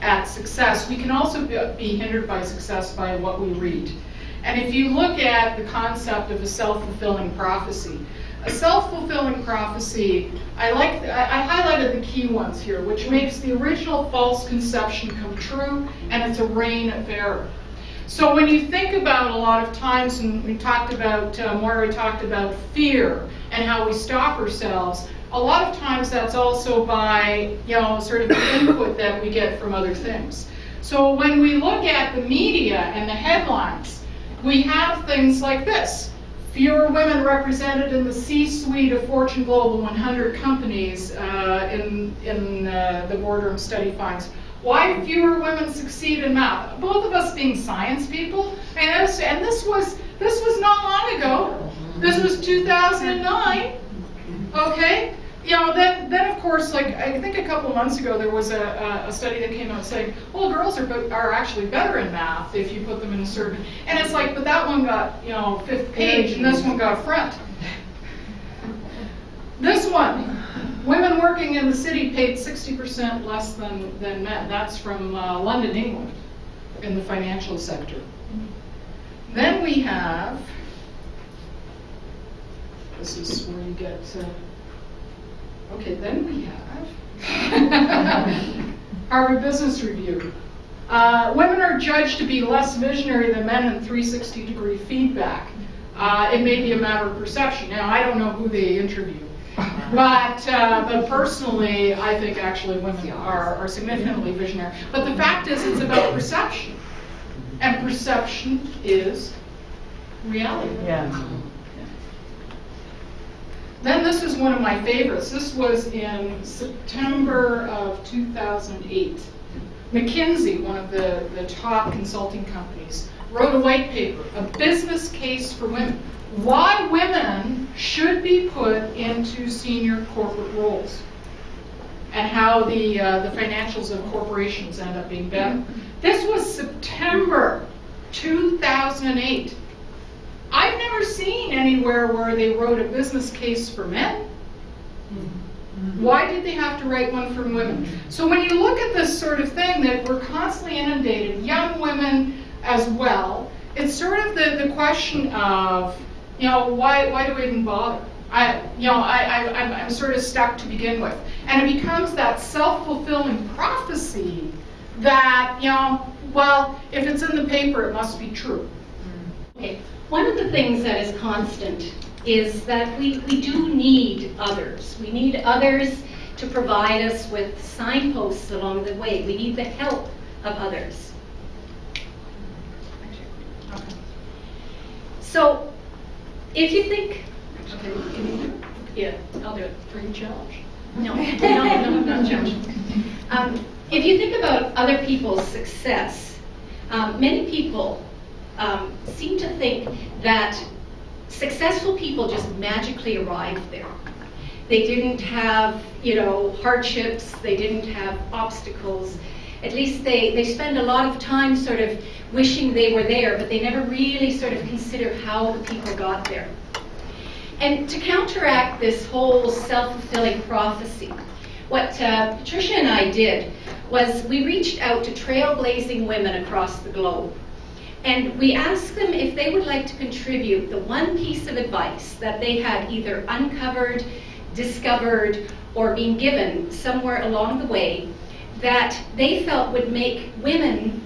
at success, we can also be hindered by success by what we read. And if you look at the concept of a self-fulfilling prophecy, a self-fulfilling prophecy, I highlighted the key ones here, which makes the original false conception come true, and it's a reign of error. So when you think about a lot of times, and we talked about, Moira talked about fear and how we stop ourselves, a lot of times that's also by, sort of the input that we get from other things. So when we look at the media and the headlines, we have things like this. Fewer women represented in the C-suite of Fortune Global 100 companies in the Boardroom study finds. Why fewer women succeed in math? Both of us being science people, and this was not long ago. This was 2009. Okay. Then of course, like I think a couple of months ago, there was a study that came out saying, well, girls are actually better in math if you put them in a certain. And it's like, but that one got 5th page, and this one got front. This one. Women working in the city paid 60% less than men. That's from London, England, in the financial sector. Then we have, this is where you get, okay, then we have Harvard Business Review. Women are judged to be less visionary than men in 360-degree feedback. It may be a matter of perception. Now, I don't know who they interview. But personally, I think actually women are significantly visionary. But the fact is, it's about perception. And perception is reality. Yeah. Then this is one of my favorites. This was in September of 2008. McKinsey, one of the top consulting companies, wrote a white paper, a business case for women. Why women should be put into senior corporate roles, and how the financials of corporations end up being better. This was September 2008. I've never seen anywhere where they wrote a business case for men. Why did they have to write one for women? So when you look at this sort of thing that we're constantly inundated, young women as well, it's sort of the question of, why do we even bother? I'm sort of stuck to begin with. And it becomes that self-fulfilling prophecy that, well, if it's in the paper, it must be true. Okay. One of the things that is constant is that we do need others. We need others to provide us with signposts along the way. We need the help of others. Okay. So, if you think, Okay, can you do it? yeah, I'll do it. Are you challenged? No, I'm not challenged. If you think about other people's success, many people seem to think that successful people just magically arrived there. They didn't have, hardships, they didn't have obstacles. At least they spend a lot of time sort of wishing they were there, but they never really sort of consider how the people got there. And to counteract this whole self-fulfilling prophecy, what Patricia and I did was we reached out to trailblazing women across the globe. And we asked them if they would like to contribute the one piece of advice that they had either uncovered, discovered, or been given somewhere along the way that they felt would make women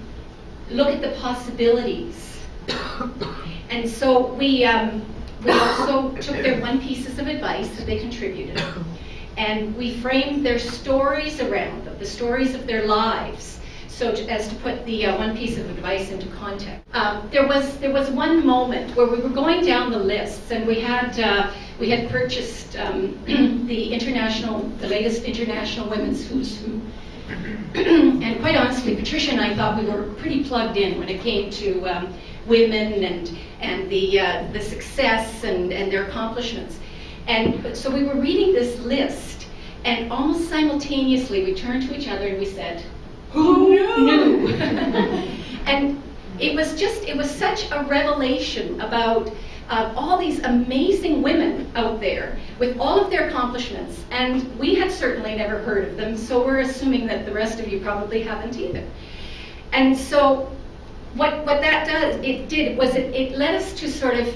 look at the possibilities. And so we also took their one pieces of advice that they contributed, and we framed their stories around them, the stories of their lives, so as to put the one piece of advice into context. There was one moment where we were going down the lists, and we had purchased the latest International Women's Who's Who. And quite honestly, Patricia and I thought we were pretty plugged in when it came to women and the success and their accomplishments. And so we were reading this list, and almost simultaneously we turned to each other and we said, "Who knew?" And it was such a revelation about all these amazing women out there with all of their accomplishments, and we had certainly never heard of them, so we're assuming that the rest of you probably haven't either. And so what that did was it led us to sort of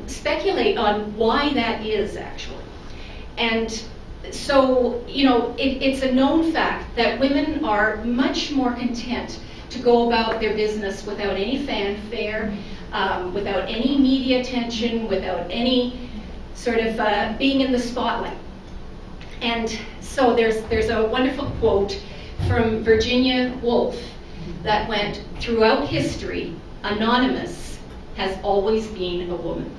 speculate on why that is actually. And so, it's a known fact that women are much more content to go about their business without any fanfare, without any media attention, without any sort of being in the spotlight. And so there's a wonderful quote from Virginia Woolf that went, "Throughout history, anonymous has always been a woman."